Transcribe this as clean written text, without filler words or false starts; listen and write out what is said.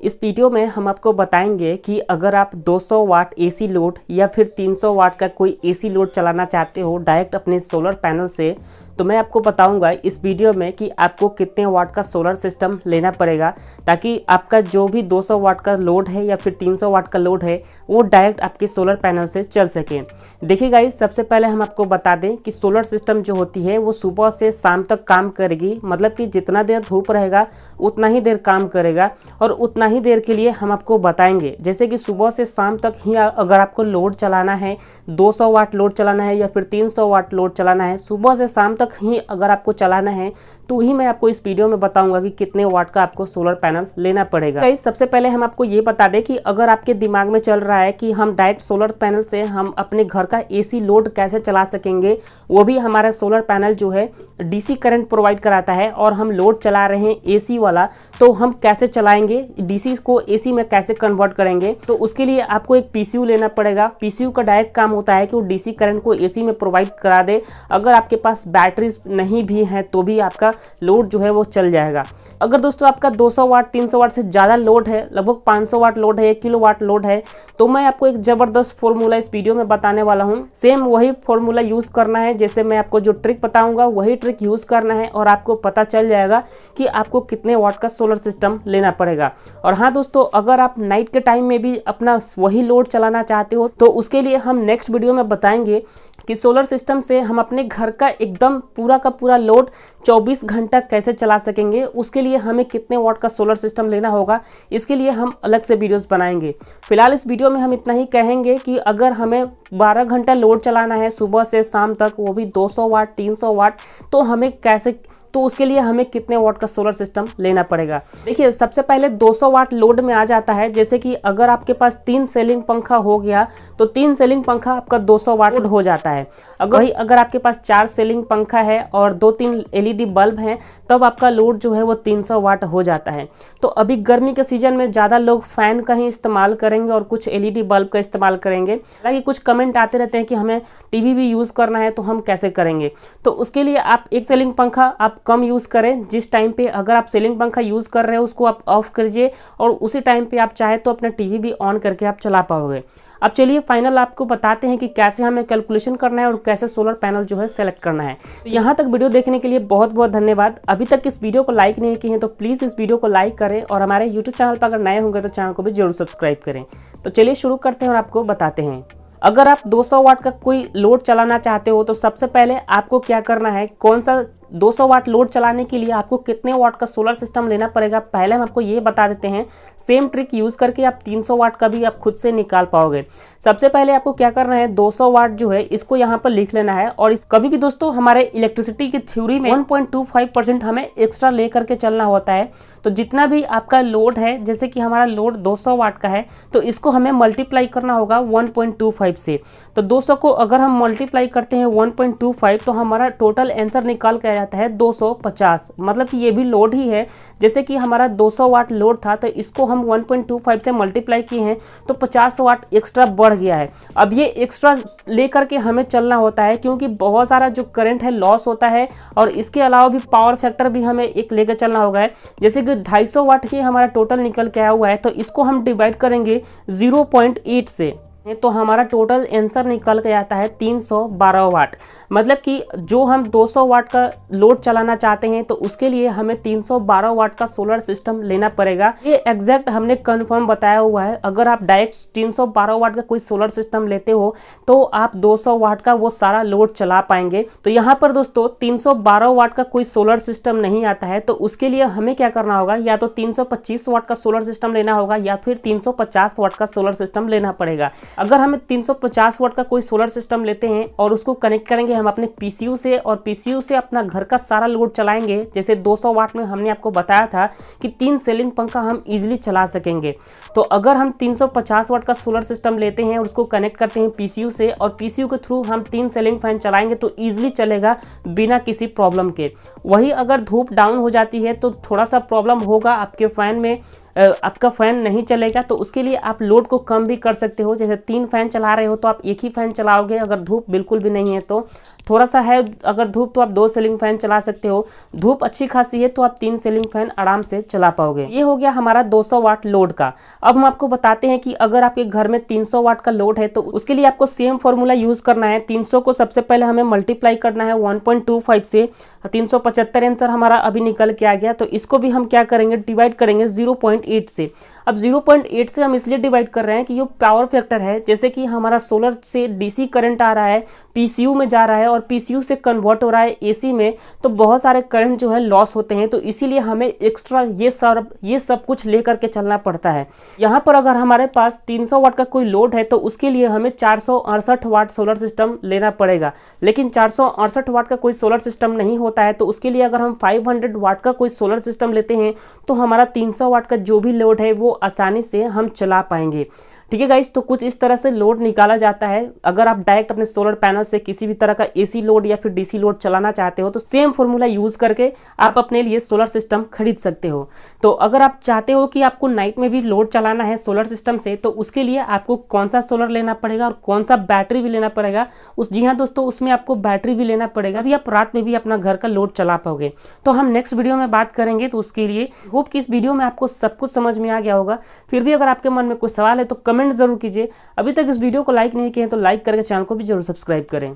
इस वीडियो में हम आपको बताएंगे कि अगर आप 200 वाट एसी लोड या फिर 300 वाट का कोई एसी लोड चलाना चाहते हो डायरेक्ट अपने सोलर पैनल से, तो मैं आपको बताऊंगा इस वीडियो में कि आपको कितने वाट का सोलर सिस्टम लेना पड़ेगा ताकि आपका जो भी 200 वाट का लोड है या फिर 300 वाट का लोड है वो डायरेक्ट आपके सोलर पैनल से चल सके। देखिए गाइस, सबसे पहले हम आपको बता दें कि सोलर सिस्टम जो होती है वो सुबह से शाम तक काम करेगी, मतलब कि जितना देर धूप रहेगा उतना ही देर काम करेगा और उतना ही देर के लिए हम आपको बताएंगे। जैसे कि सुबह से शाम तक ही अगर आपको लोड चलाना है, 200 वाट लोड चलाना है या फिर 300 वाट लोड चलाना है, सुबह से शाम तक ही अगर आपको चलाना है तो ही मैं आपको इस वीडियो में बताऊंगा कि कितने वाट का आपको सोलर पैनल लेना पड़ेगा। गाइस, सबसे पहले हम आपको ये बता दें कि अगर आपके दिमाग में चल रहा है कि हम डायरेक्ट सोलर पैनल से हम अपने घर का एसी लोड कैसे चला सकेंगे, वो भी हमारा सोलर पैनल जो है डीसी करंट प्रोवाइड कराता है और हम लोड चला रहे हैं एसी वाला, तो हम कैसे चलाएंगे, डीसी को एसी में कैसे कन्वर्ट करेंगे, तो उसके लिए आपको एक पीसीयू लेना पड़ेगा। पीसीयू का डायरेक्ट काम होता है कि वो डीसी करंट को एसी में प्रोवाइड करा दे। अगर आपके पास बैटरीज नहीं भी है तो भी आपका लोड जो है वो चल जाएगा। अगर दोस्तों आपका 200 वाट 300 वाट से ज़्यादा लोड है, लगभग 500 वाट लोड है, 1 किलो वाट लोड है, तो मैं आपको एक ज़बरदस्त फॉर्मूला इस वीडियो में बताने वाला हूँ। सेम वही फॉर्मूला यूज़ करना है, जैसे मैं आपको जो ट्रिक बताऊंगा वही ट्रिक यूज़ करना है और आपको पता चल जाएगा कि आपको कितने वाट का सोलर सिस्टम लेना पड़ेगा। और हाँ दोस्तों, अगर आप नाइट के टाइम में भी अपना वही लोड चलाना चाहते हो तो उसके लिए हम नेक्स्ट वीडियो में बताएंगे कि सोलर सिस्टम से हम अपने घर का एकदम पूरा का पूरा लोड 24 घंटा कैसे चला सकेंगे। उसके लिए हमें कितने वाट का सोलर सिस्टम लेना होगा, इसके लिए हम अलग से वीडियोस बनाएंगे। फिलहाल इस वीडियो में हम इतना ही कहेंगे कि अगर हमें 12 घंटा लोड चलाना है सुबह से शाम तक, वो भी 200 वाट 300 वाट, तो हमें कैसे, तो उसके लिए हमें कितने वाट का सोलर सिस्टम लेना पड़ेगा। देखिए, सबसे पहले 200 वाट लोड में आ जाता है। जैसे कि अगर आपके पास 3 सीलिंग पंखा हो गया तो 3 सीलिंग पंखा आपका 200 वाट लोड हो जाता है। अगर आपके पास 4 सीलिंग पंखा है और 2-3 एलईडी बल्ब हैं तब आपका लोड जो है वो 300 वाट हो जाता है। तो अभी गर्मी के सीजन में ज़्यादा लोग फैन का ही इस्तेमाल करेंगे और कुछ एलईडी बल्ब का इस्तेमाल करेंगे। हालांकि कुछ कमेंट आते रहते हैं कि हमें टीवी भी यूज़ करना है तो हम कैसे करेंगे, तो उसके लिए आप एक सीलिंग पंखा आप कम यूज़ करें। जिस टाइम पे अगर आप सीलिंग पंखा यूज़ कर रहे हो उसको आप ऑफ करिए और उसी टाइम पे आप चाहे तो अपना टीवी भी ऑन करके आप चला पाओगे। अब चलिए फाइनल आपको बताते हैं कि कैसे हमें कैलकुलेशन करना है और कैसे सोलर पैनल जो है सेलेक्ट करना है। तो यहाँ तक वीडियो देखने के लिए बहुत बहुत धन्यवाद। अभी तक इस वीडियो को लाइक नहीं किए हैं तो प्लीज़ इस वीडियो को लाइक करें और हमारे यूट्यूब चैनल पर अगर नए होंगे तो चैनल को भी जरूर सब्सक्राइब करें। तो चलिए शुरू करते हैं और आपको बताते हैं। अगर आप 200 वाट का कोई लोड चलाना चाहते हो तो सबसे पहले आपको क्या करना है, कौन सा 200 वाट लोड चलाने के लिए आपको कितने वाट का सोलर सिस्टम लेना पड़ेगा, पहले हम आपको ये बता देते हैं। सेम ट्रिक यूज़ करके आप 300 वाट का भी आप खुद से निकाल पाओगे। सबसे पहले आपको क्या करना है, 200 वाट जो है इसको यहाँ पर लिख लेना है। और इस कभी भी दोस्तों हमारे इलेक्ट्रिसिटी की थ्योरी में 1.25% हमें एक्स्ट्रा ले करके चलना होता है। तो जितना भी आपका लोड है, जैसे कि हमारा लोड 200 वाट का है तो इसको हमें मल्टीप्लाई करना होगा 1.25 से। तो 200 को अगर हम मल्टीप्लाई करते हैं 1.25 तो हमारा टोटल आंसर निकाल के जाता है 250। मतलब कि ये भी लोड ही है। जैसे कि हमारा 200 वाट लोड था तो इसको हम 1.25 से मल्टीप्लाई किए हैं तो 50 वाट एक्स्ट्रा बढ़ गया है। अब ये एक्स्ट्रा लेकर के हमें चलना होता है क्योंकि बहुत सारा जो करंट है लॉस होता है और इसके अलावा भी पावर फैक्टर भी हमें एक लेकर चलना होगा। जैसे कि 250 वाट ही हमारा टोटल निकल के आया हुआ है तो इसको हम डिवाइड करेंगे 0.8 से, तो हमारा टोटल आंसर निकल के आता है 312 वाट। मतलब कि जो हम 200 वाट का लोड चलाना चाहते हैं तो उसके लिए हमें 312 वाट का सोलर सिस्टम लेना पड़ेगा। ये एग्जैक्ट हमने कंफर्म बताया हुआ है। अगर आप डायरेक्ट 312 वाट का कोई सोलर सिस्टम लेते हो तो आप 200 वाट का वो सारा लोड चला पाएंगे। तो यहाँ पर दोस्तों 312 वाट का कोई सोलर सिस्टम नहीं आता है तो उसके लिए हमें क्या करना होगा, या तो 325 वाट का सोलर सिस्टम लेना होगा या फिर 350 वाट का सोलर सिस्टम लेना पड़ेगा। अगर हम 350 वाट का कोई सोलर सिस्टम लेते हैं और उसको कनेक्ट करेंगे हम अपने पीसीयू से और पीसीयू से अपना घर का सारा लोड चलाएंगे, जैसे 200 वाट में हमने आपको बताया था कि 3 सीलिंग पंखा हम इजीली चला सकेंगे। तो अगर हम 350 वाट का सोलर सिस्टम लेते हैं और उसको कनेक्ट करते हैं पीसीयू से और पीसीयू के थ्रू हम 3 सीलिंग फैन चलाएंगे तो ईजिली चलेगा बिना किसी प्रॉब्लम के। वही अगर धूप डाउन हो जाती है तो थोड़ा सा प्रॉब्लम होगा आपके फैन में, आपका फ़ैन नहीं चलेगा, तो उसके लिए आप लोड को कम भी कर सकते हो। जैसे 3 फैन चला रहे हो तो आप एक ही फ़ैन चलाओगे, अगर धूप बिल्कुल भी नहीं है तो। थोड़ा सा है अगर धूप तो आप 2 सीलिंग फ़ैन चला सकते हो। धूप अच्छी खासी है तो आप 3 सीलिंग फ़ैन आराम से चला पाओगे। ये हो गया हमारा 200 वाट लोड का। अब हम आपको बताते हैं कि अगर आपके घर में 300 वाट का लोड है तो उसके लिए आपको सेम फॉर्मूला यूज़ करना है। 300 को सबसे पहले हमें मल्टीप्लाई करना है 1.25 से। 375 आंसर हमारा अभी निकल के आ गया। तो इसको भी हम क्या करेंगे, डिवाइड करेंगे 0.8 से। अब 0.8 से हम इसलिए डिवाइड कर रहे हैं कि ये पावर फैक्टर है। जैसे कि हमारा सोलर से डीसी करंट आ रहा है, पीसीयू में जा रहा है और पीसीयू से कन्वर्ट हो रहा है एसी में, तो बहुत सारे करंट जो है लॉस होते हैं। तो इसीलिए हमें एक्स्ट्रा ये सब कुछ लेकर के चलना पड़ता है। यहाँ पर अगर हमारे पास 300 वाट का कोई लोड है तो उसके लिए हमें 468 वाट सोलर सिस्टम लेना पड़ेगा। लेकिन 468 वाट का कोई सोलर सिस्टम नहीं होता है, तो उसके लिए अगर हम 500 वाट का कोई सोलर सिस्टम लेते हैं तो हमारा 300 वाट का जो भी लोड है वो आसानी से हम चला पाएंगे। ठीक है गाइस, तो कुछ इस तरह से लोड निकाला जाता है। अगर आप डायरेक्ट अपने सोलर पैनल से किसी भी तरह का एसी लोड या फिर डीसी लोड चलाना चाहते हो तो सेम फॉर्मूला यूज करके आप अपने लिए सोलर सिस्टम खरीद सकते हो। तो अगर आप चाहते हो कि आपको नाइट में भी लोड चलाना है सोलर सिस्टम से, तो उसके लिए आपको कौन सा सोलर लेना पड़ेगा और कौन सा बैटरी भी लेना पड़ेगा, जी हाँ दोस्तों, उसमें आपको बैटरी भी लेना पड़ेगा, अभी आप रात में भी अपना घर का लोड चला पाओगे। तो हम नेक्स्ट वीडियो में बात करेंगे। तो उसके लिए होप कि इस वीडियो में आपको सब कुछ समझ में आ गया होगा। फिर भी अगर आपके मन में कोई सवाल है तो कमेंट जरूर कीजिए। अभी तक इस वीडियो को लाइक नहीं किए हैं तो लाइक करके चैनल को भी जरूर सब्सक्राइब करें।